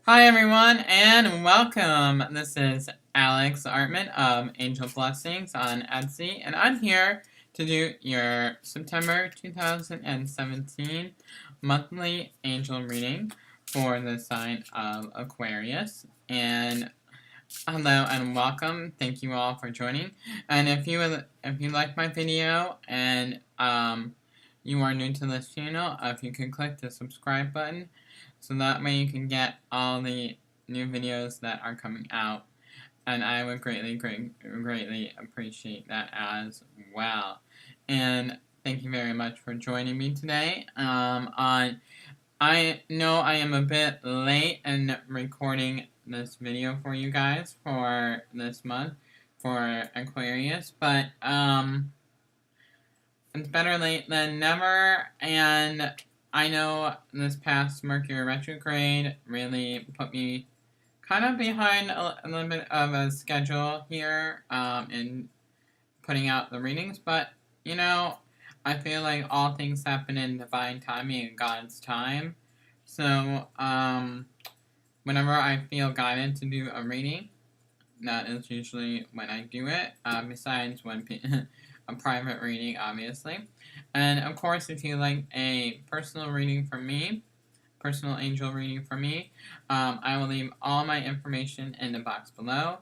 Hi everyone and welcome. This is Alex Artman of Angel Blessings on Etsy, and I'm here to do your September 2017 monthly angel reading for the sign of Aquarius. And hello and welcome. Thank you all for joining. And if you like my video and you are new to this channel, if you could click the subscribe button, so that way you can get all the new videos that are coming out, and I would greatly appreciate that as well. And thank you very much for joining me today. I know I am a bit late in recording this video for you guys for this month for Aquarius, but it's better late than never, and I know this past Mercury retrograde really put me kind of behind a little bit of a schedule here in putting out the readings, but you know, I feel like all things happen in divine timing and God's time. So whenever I feel guided to do a reading, that is usually when I do it, besides when a private reading, obviously. And of course, if you like a personal reading from me, personal angel reading from me, I will leave all my information in the box below,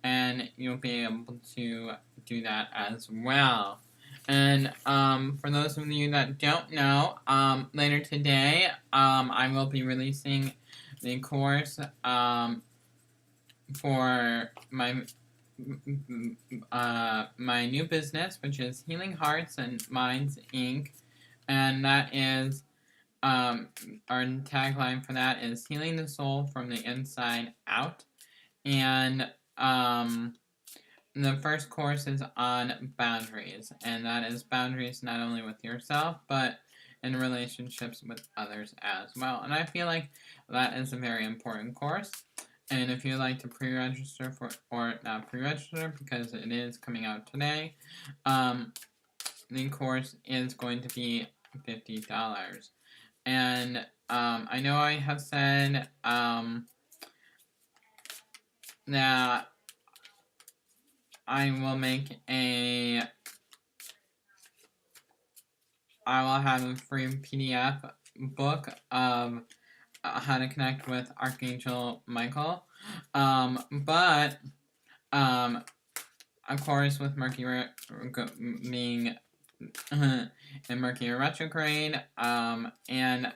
and you'll be able to do that as well. And for those of you that don't know, later today, I will be releasing the course for my new business, which is Healing Hearts and Minds Inc. And that is our tagline for that is healing the soul from the inside out. And the first course is on boundaries, and that is boundaries not only with yourself but in relationships with others as well. And I feel like that is a very important course. And if you'd like to pre-register for, or not pre-register because it is coming out today, the course is going to be $50. And I know I have said that I will have a free PDF book of how to connect with Archangel Michael, but of course with Mercury being in Mercury retrograde, and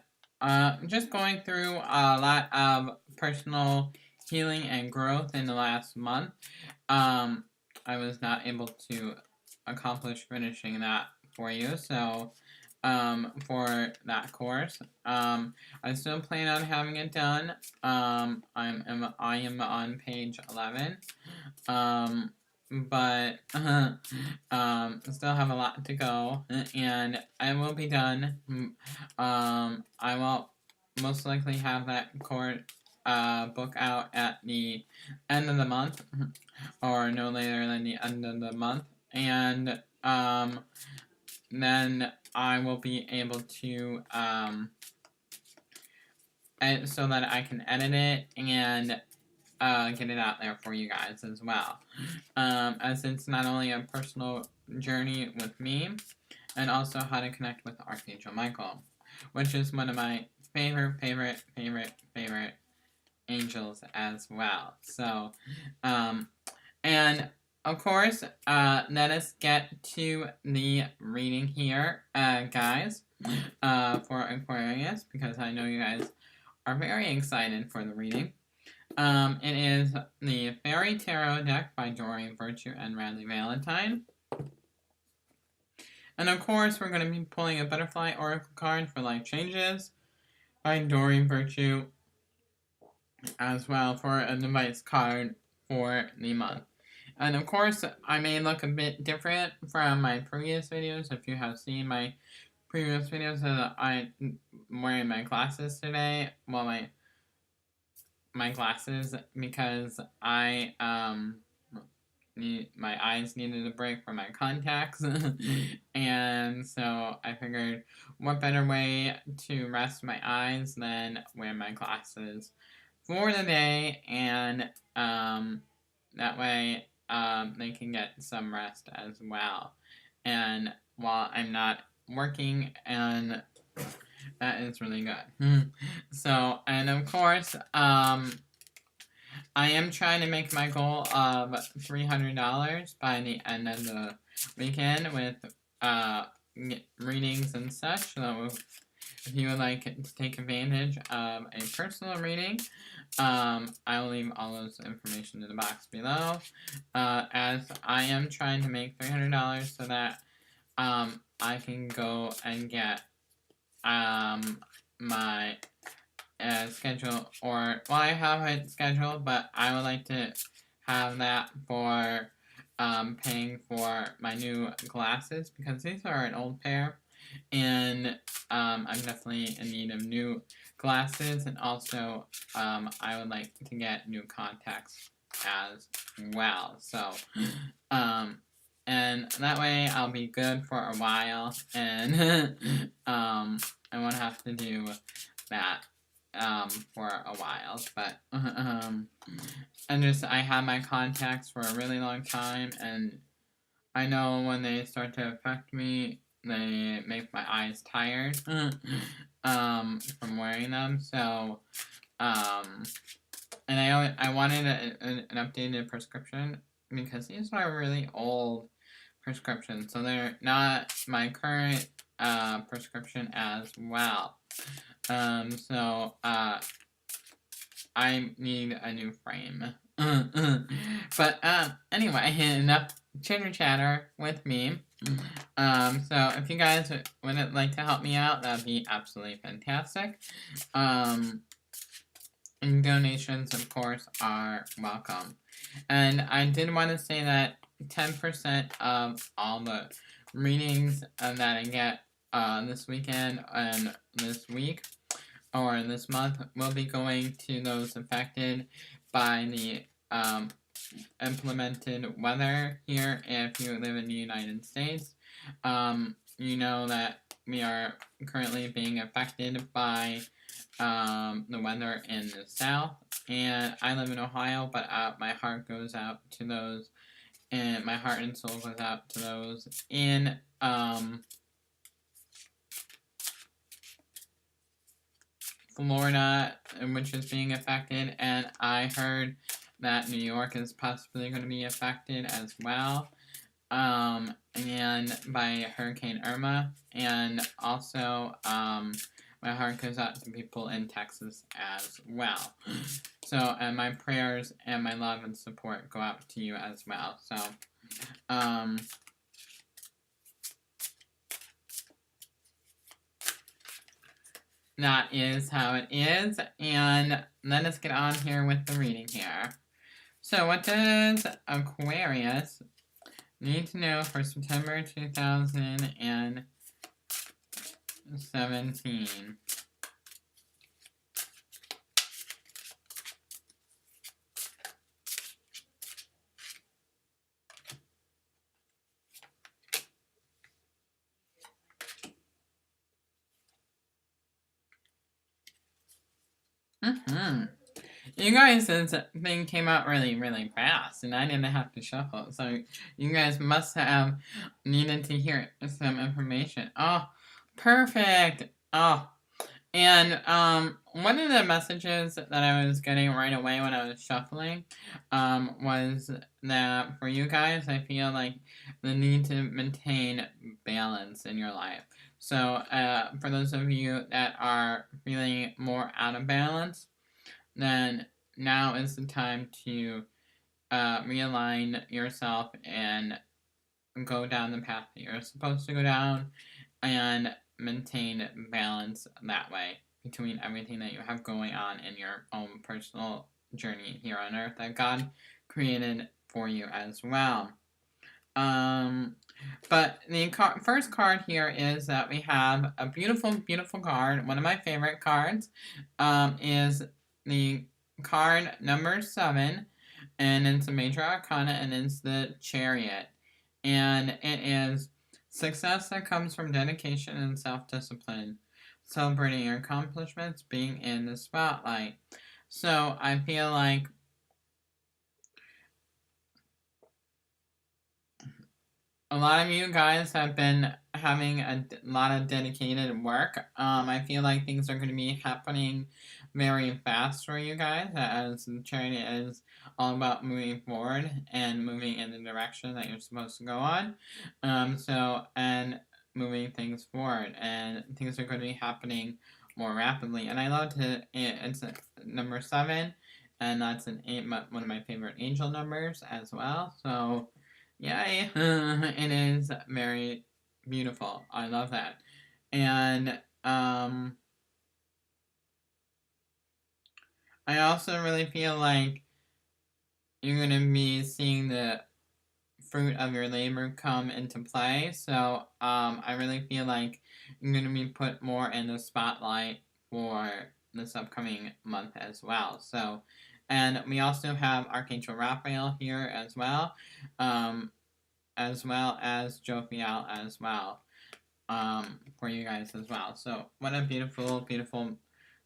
just going through a lot of personal healing and growth in the last month, I was not able to accomplish finishing that for you, so for that course. I still plan on having it done. I am on page 11. But still have a lot to go, and I will be done. I will most likely have that book out at the end of the month, or no later than the end of the month, and then I will be able to so that I can edit it and get it out there for you guys as well, as it's not only a personal journey with me, and also how to connect with Archangel Michael, which is one of my favorite angels as well. So, and of course, let us get to the reading here, guys, for Aquarius, because I know you guys are very excited for the reading. It is the Fairy Tarot deck by Doreen Virtue and Radley Valentine. And of course, we're going to be pulling a Butterfly Oracle card for Life Changes by Doreen Virtue, as well for a device card for the month. And of course, I may look a bit different from my previous videos. If you have seen my previous videos, I'm wearing my glasses today. Well, my glasses, because my eyes needed a break from my contacts. And so I figured what better way to rest my eyes than wear my glasses for the day, and that way they can get some rest as well. And while I'm not working, and that is really good. So, and of course, I am trying to make my goal of $300 by the end of the weekend with readings and such. So if you would like to take advantage of a personal reading, I will leave all those information in the box below. As I am trying to make $300 so that I can go and get my schedule, or well, I have it scheduled, but I would like to have that for paying for my new glasses, because these are an old pair, and I'm definitely in need of new glasses, and also I would like to get new contacts as well. So and that way I'll be good for a while, and I won't have to do that for a while, but I have my contacts for a really long time, and I know when they start to affect me, they make my eyes tired from wearing them. So and I wanted an updated prescription, because these are really old prescriptions, so they're not my current prescription as well. So I need a new frame. But anyway, enough chitter chatter with me. So if you guys would like to help me out, that'd be absolutely fantastic. And donations, of course, are welcome. And I did want to say that 10% of all the readings that I get this weekend and this week, or this month, will be going to those affected by the implemented weather here. If you live in the United States, you know that we are currently being affected by the weather in the south, and I live in Ohio, but my heart goes out to those, and my heart and soul goes out to those in Florida, which is being affected, and I heard that New York is possibly going to be affected as well, and by Hurricane Irma, and also my heart goes out to people in Texas as well. So, and my prayers and my love and support go out to you as well. So, that is how it is, and let us get on here with the reading here. So, what does Aquarius need to know for September 2017? You guys' thing came out really, really fast, and I didn't have to shuffle, so you guys must have needed to hear some information. Oh, perfect! Oh, and one of the messages that I was getting right away when I was shuffling was that for you guys, I feel like the need to maintain balance in your life. So for those of you that are feeling more out of balance, then now is the time to realign yourself and go down the path that you're supposed to go down, and maintain balance that way between everything that you have going on in your own personal journey here on earth that God created for you as well. But the first card here is that we have a beautiful, beautiful card. One of my favorite cards is the card number 7, and it's a major arcana, and it's the Chariot. And it is success that comes from dedication and self-discipline, celebrating your accomplishments, being in the spotlight. So I feel like a lot of you guys have been having a lot of dedicated work. I feel like things are going to be happening very fast for you guys, as the charity is all about moving forward and moving in the direction that you're supposed to go on. And moving things forward, and things are going to be happening more rapidly. And I love to, it's number 7, and that's one of my favorite angel numbers as well. So yay! It is very beautiful. I love that. And I also really feel like you're going to be seeing the fruit of your labor come into play. So I really feel like you're going to be put more in the spotlight for this upcoming month as well. So, and we also have Archangel Raphael here as well as Jophiel as well, for you guys as well. So what a beautiful, beautiful,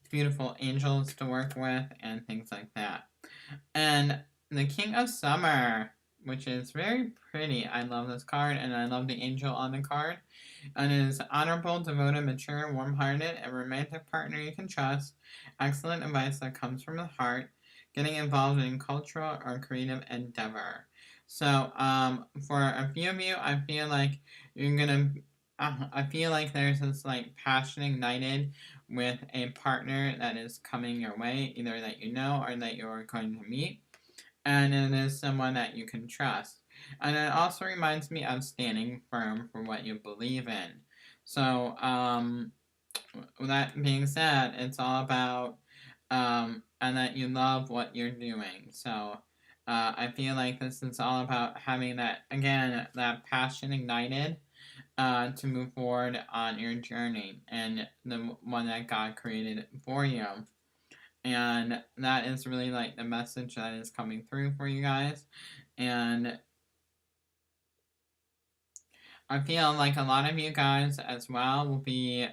beautiful angels to work with and things like that. And the King of Summer, which is very pretty. I love this card, and I love the angel on the card. And it is honorable, devoted, mature, warm-hearted, a romantic partner you can trust. Excellent advice that comes from the heart. Getting involved in cultural or creative endeavor. So, for a few of you, I feel like you're gonna. I feel like there's this like passion ignited with a partner that is coming your way, either that you know or that you're going to meet, and it is someone that you can trust. And it also reminds me of standing firm for what you believe in. So, with that being said, it's all about, and that you love what you're doing. So, I feel like this is all about having that, again, that passion ignited to move forward on your journey and the one that God created for you. And that is really like the message that is coming through for you guys. And I feel like a lot of you guys as well will be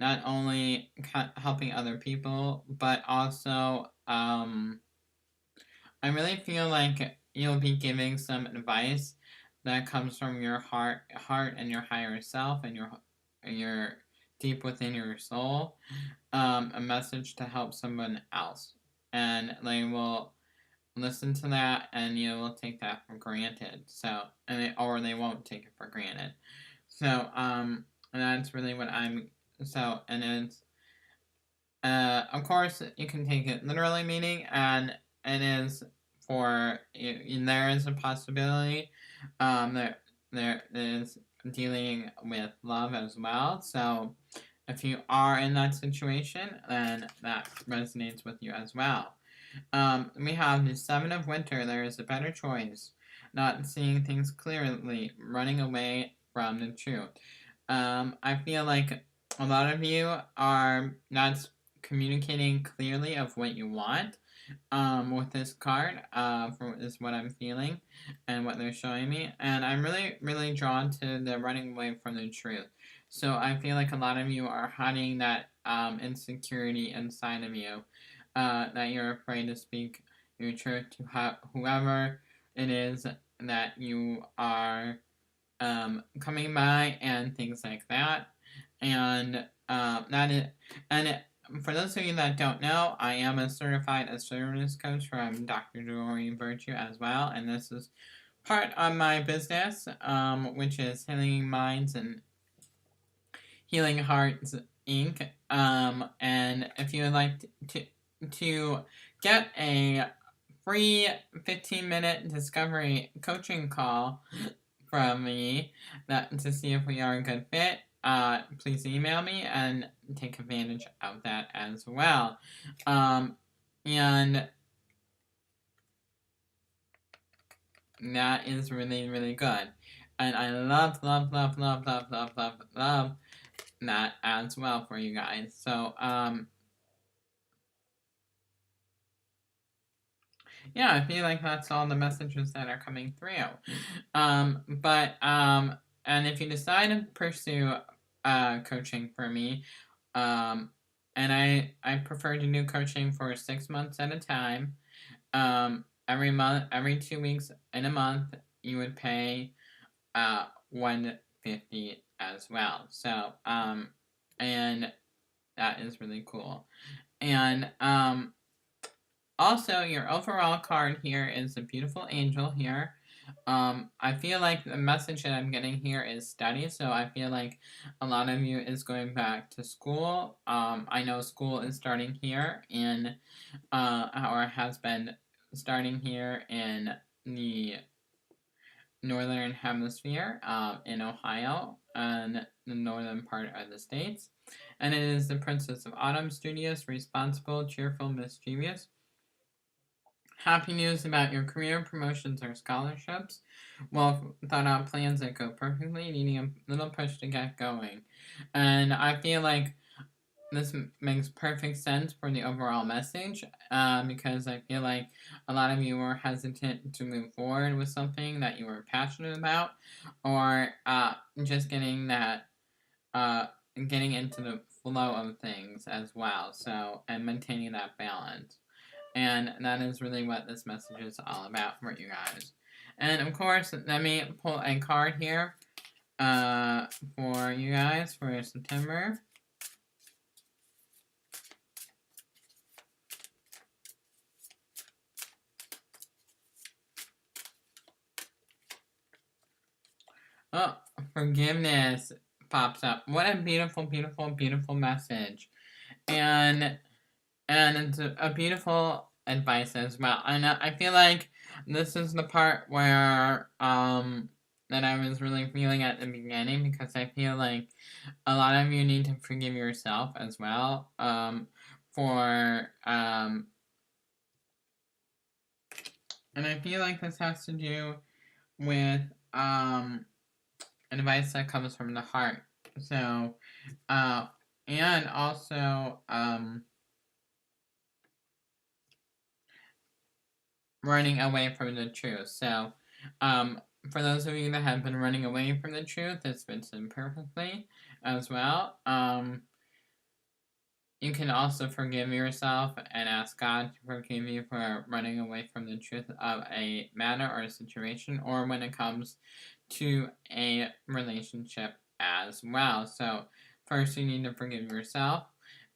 not only helping other people, but also I really feel like you'll be giving some advice that comes from your heart and your higher self and your deep within your soul, a message to help someone else, and they will listen to that and you will take that for granted. So, or they won't take it for granted. So, and that's really what I'm. So, and it's of course, you can take it literally, meaning, and it is for there is a possibility there is dealing with love as well. So, if you are in that situation, then that resonates with you as well. We have the 7 of Winter. There is a better choice. Not seeing things clearly, running away from the truth. I feel like a lot of you are not communicating clearly of what you want with this card, is what I'm feeling and what they're showing me. And I'm really, really drawn to the running away from the truth. So I feel like a lot of you are hiding that insecurity inside of you, that you're afraid to speak your truth to whoever it is that you are coming by and things like that. And that is, and for those of you that don't know, I am a certified assertiveness coach from Dr. Jory Virtue as well, and this is part of my business, which is Healing Minds and Healing Hearts Inc. And if you would like to get a free 15-minute discovery coaching call from me to see if we are a good fit, please email me and take advantage of that as well. And that is really, really good. And I love that as well for you guys. So, yeah, I feel like that's all the messages that are coming through. And if you decide to pursue coaching for me, and and I prefer to do coaching for 6 months at a time. Every month, every 2 weeks in a month, you would pay $150 as well. So and that is really cool. And also, your overall card here is a beautiful angel here. I feel like the message that I'm getting here is study, so I feel like a lot of you is going back to school. I know school is starting here in, or has been starting here in the northern hemisphere, in Ohio, and the northern part of the states. And it is the Princess of Autumn, studious, responsible, cheerful, mischievous. Happy news about your career, promotions, or scholarships. Well thought out plans that go perfectly, needing a little push to get going. And I feel like this makes perfect sense for the overall message, because I feel like a lot of you were hesitant to move forward with something that you were passionate about, or just getting that, getting into the flow of things as well. So, and maintaining that balance. And that is really what this message is all about for you guys. And of course, let me pull a card here for you guys for September. Oh, forgiveness pops up. What a beautiful, beautiful, beautiful message. And it's a beautiful advice as well. And I feel like this is the part where that I was really feeling at the beginning, because I feel like a lot of you need to forgive yourself as well, for and I feel like this has to do with advice that comes from the heart. So and also running away from the truth. So for those of you that have been running away from the truth, it's fits in perfectly as well. You can also forgive yourself and ask God to forgive you for running away from the truth of a matter or a situation, or when it comes to a relationship as well. So first you need to forgive yourself,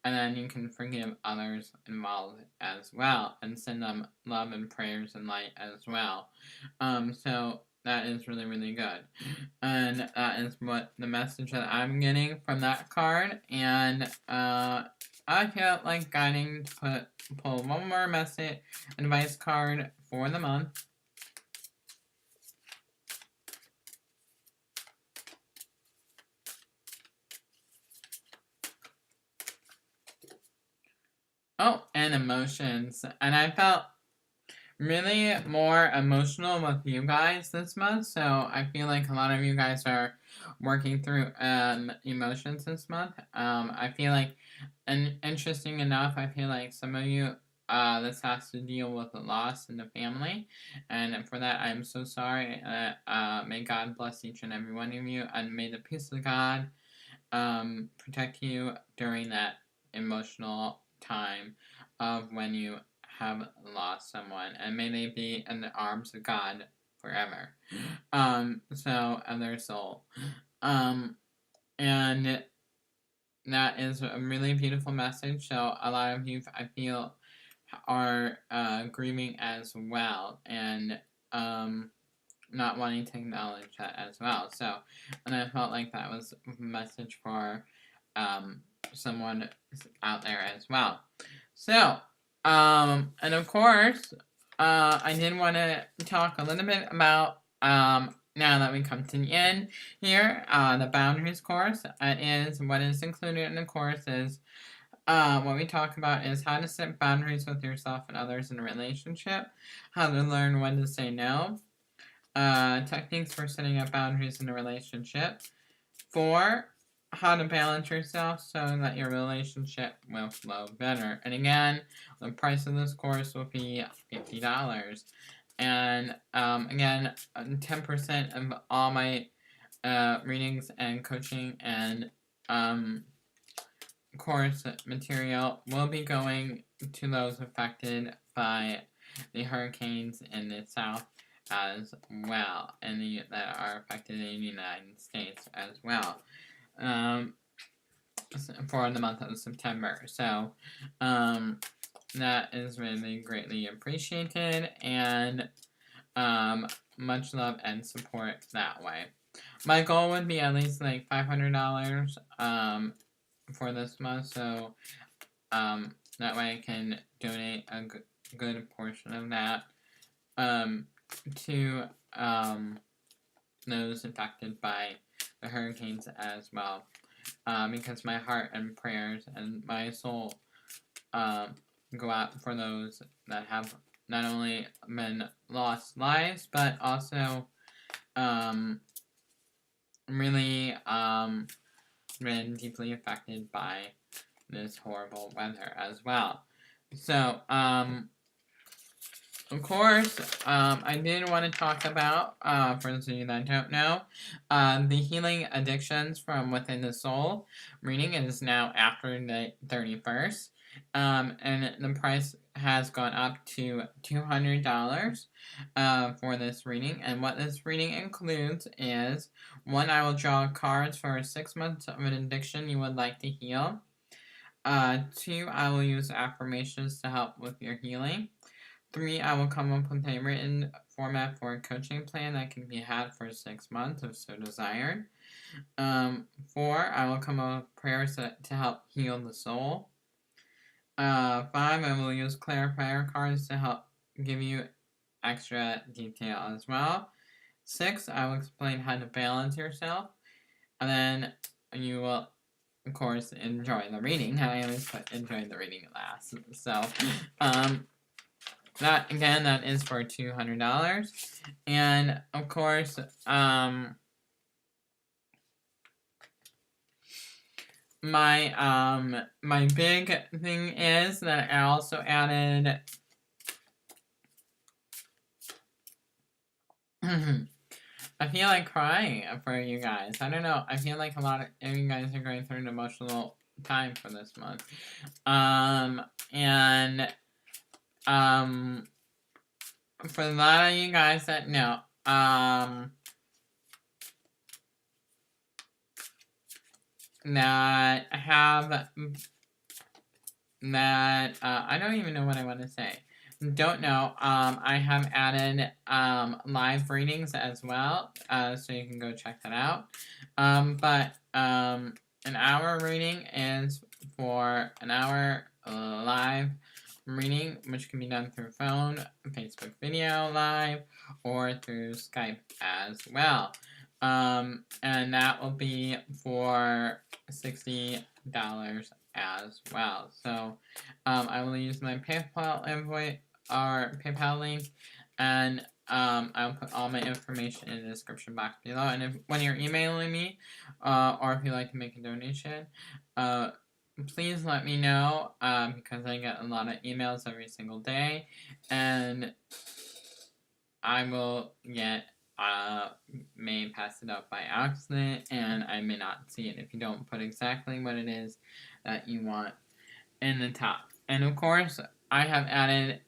and then you can forgive others involved as well, and send them love and prayers and light as well. So that is really, really good. And that is what the message that I'm getting from that card. And I felt like guiding to pull one more message advice card for the month. Oh, and emotions. And I felt really more emotional with you guys this month, so I feel like a lot of you guys are working through emotions this month. I feel like, and interesting enough, I feel like some of you, this has to deal with the loss in the family, and for that I'm so sorry. May God bless each and every one of you, and may the peace of God protect you during that emotional time of when you have lost someone, and may they be in the arms of God forever. So, and their soul. And that is a really beautiful message. So a lot of you, I feel, are grieving as well, and not wanting to acknowledge that as well. So, and I felt like that was a message for someone out there as well. So, and of course, I did want to talk a little bit about, now that we come to the end here, the boundaries course. What is included in the course is, what we talk about is how to set boundaries with yourself and others in a relationship, how to learn when to say no, techniques for setting up boundaries in a relationship, 4, how to balance yourself so that your relationship will flow better. And again, the price of this course will be $50. And again, 10% of all my readings and coaching and course material will be going to those affected by the hurricanes in the south as well, and that are affected in the United States as well, for the month of September. So, that is really greatly appreciated, and much love and support that way. My goal would be at least like $500 for this month, so that way I can donate a good portion of that to those affected by the hurricanes as well, because my heart and prayers and my soul go out for those that have not only been lost lives, but also really been deeply affected by this horrible weather as well. So, of course, I did want to talk about, for those of you that don't know, the Healing Addictions from Within the Soul reading is now after the 31st. And the price has gone up to $200 for this reading. And what this reading includes is, 1, I will draw cards for 6 months of an addiction you would like to heal. 2, I will use affirmations to help with your healing. 3, I will come up with a written format for a coaching plan that can be had for 6 months if so desired. 4, I will come up with prayers to help heal the soul. 5, I will use clarifier cards to help give you extra detail as well. 6, I will explain how to balance yourself. And then you will, of course, enjoy the reading. I always put enjoy the reading last. So, that, again, that is for $200. And, of course, my big thing is that I also added I feel like crying for you guys. I don't know. I feel like a lot of you guys are going through an emotional time for this month. And for a lot of you guys that know, that have that I don't even know what I want to say. Don't know. I have added live readings as well, so you can go check that out. But an hour reading is for an hour live reading, which can be done through phone, Facebook video live, or through Skype as well. And that will be for $60 as well. So I will use my PayPal invoice or PayPal link, and I'll put all my information in the description box below. And when you're emailing me, or if you'd like to make a donation, please let me know, because I get a lot of emails every single day, and I will get may pass it up by accident, and I may not see it if you don't put exactly what it is that you want in the top. And of course, I have added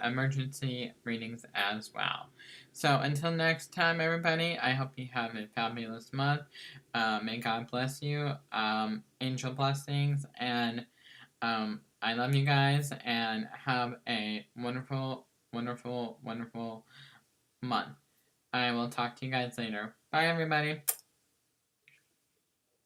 emergency readings as well. So until next time, everybody, I hope you have a fabulous month. May God bless you. Angel blessings, and I love you guys, and have a wonderful, wonderful, wonderful month. I will talk to you guys later. Bye, everybody.